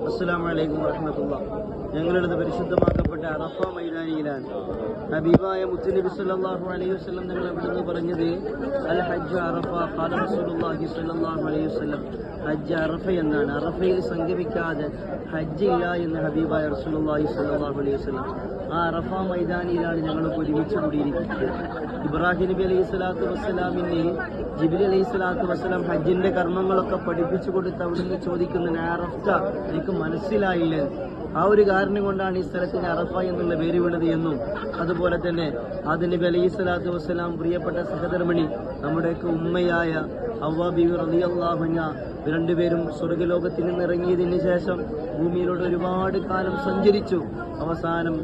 അസ്സലാമു അലൈക്കും വറഹ്മത്തുള്ളാഹി. ഞങ്ങളുള്ളത് പരിശുദ്ധമാക്കപ്പെട്ട അറഫ മൈതാനിയിലാണ്. ഹബീബായ മുത്തുനബി സല്ലല്ലാഹു അലൈഹി വസല്ലം ഞങ്ങൾ അവിടുന്ന് പറഞ്ഞത് അൽ ഹജ്ജ് അറഫ ഖാല റസൂലുള്ളാഹി സല്ലല്ലാഹു അലൈഹി വസല്ലം. ഹജ്ജ് അറഫ എന്നാണ്. അറഫയിൽ സംഗമിക്കാതെ ഹജ്ജ് ഇല്ല എന്ന് ഹബീബായ റസൂലുള്ളാഹി സല്ലല്ലാഹു അലൈഹി വസല്ലം. ആ അറഫ മൈതാനിയിലാണ് ഞങ്ങൾ ഒരുമിച്ച് കൂടിയിരിക്കുന്നത്. ഇബ്രാഹിം നബി അലൈഹി സ്വലാത്തു വസ്സലാമിനെ ജിബ്രീൽ അലൈഹി സ്വലാത്തു വസ്സലാം ഹജ്ജിന്റെ കർമ്മങ്ങളൊക്കെ പഠിപ്പിച്ചു കൊടുത്ത് അവിടുന്ന് ചോദിക്കുന്ന അറഫ എനിക്ക് മനസ്സിലായില്ലേ, ആ ഒരു കാരണം കൊണ്ടാണ് ഈ സ്ഥലത്തിന് അറഫ എന്നുള്ള പേര് വീണത് എന്നും, അതുപോലെ തന്നെ ആദം നബി അലൈഹി സ്വലാത്തു വസ്സലാം പ്രിയപ്പെട്ട സഹധർമ്മിണി നമ്മുടെയൊക്കെ ഉമ്മയായ ഹവ്വ ബീവി റളിയല്ലാഹു അൻഹ രണ്ടുപേരും സ്വർഗ്ഗലോകത്തിൽ നിന്ന് ഇറങ്ങിയതിന് ശേഷം ഭൂമിയിലൂടെ ഒരുപാട് കാലം സഞ്ചരിച്ചു. അവസാനം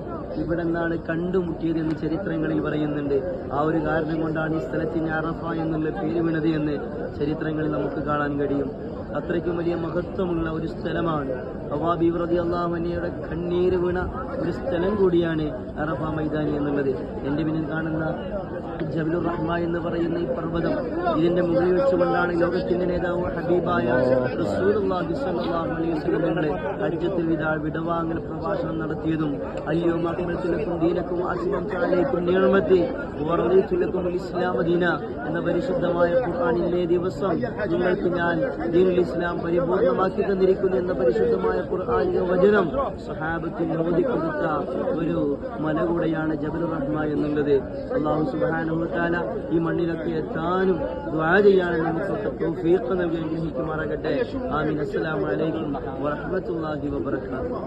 ഇവിടെ നിന്നാണ് കണ്ടുമുട്ടിയത് എന്ന് ചരിത്രങ്ങളിൽ പറയുന്നുണ്ട്. ആ ഒരു കാരണം കൊണ്ടാണ് ഈ സ്ഥലത്തിന് അറഫ എന്നുള്ള പേര് വീണത് എന്ന് ചരിത്രങ്ങളിൽ നമുക്ക് കാണാൻ കഴിയും. അത്രയ്ക്കും വലിയ മഹത്വമുള്ള ഒരു സ്ഥലമാണ്. ഹവ്വ ബീവി റളിയല്ലാഹു അൻഹയുടെ കണ്ണീര് വീണ ഒരു സ്ഥലം കൂടിയാണ് അറഫ മൈതാനി എന്നുള്ളത്. എൻ്റെ പിന്നിൽ കാണുന്ന ജബലുർ റഹ്മ എന്ന് പറയുന്ന ഈ പർവ്വതം, ഇതിന്റെ മുകളിൽ വെച്ചുകൊണ്ടാണ് ലോകത്തിന്റെ നേതാവ് ഹബീബായ റസൂലുള്ളാഹി സ്വല്ലല്ലാഹു അലൈഹി വസല്ലം ഹജ്ജത്തുൽ വിദാ വിടവാങ്ങൽ പ്രഭാഷണം നടത്തിയതും അൽയൗമ അക്മൽതു ലക്കും ദീനക്കും വഅത്മംതു അലൈക്കും നിഅമതി വറദീതു ലക്കും ഇസ്ലാമ ദീന എന്ന പരിശുദ്ധമായ ഖുർആനിലെ ദിവസം നിങ്ങൾക്ക് ഞാൻ ദീനുൽ ഇസ്ലാം പരിപൂർണമാക്കി തന്നിരിക്കുന്നു എന്ന പരിശുദ്ധമായ ഖുർആനിക വചനം സ്വഹാബത്തിന് ഓതിക്കൊടുത്ത ഒരു മല കൂടെയാണ് ജബലുർ റഹ്മ എന്നുള്ളത്. അല്ലാഹു സുബ്ഹാനഹു വ തആല ഈ മണ്ണിലൊക്കെ എത്താനും ദുആ ചെയ്യാനും നമുക്ക് തൗഫീഖ് നൽകി അനുഗ്രഹിക്കുമാറാകട്ടെ. ആമീൻ. അസ്സലാമു അലൈക്കും വറഹ്മത്തുള്ളാഹി വബറകാതുഹു.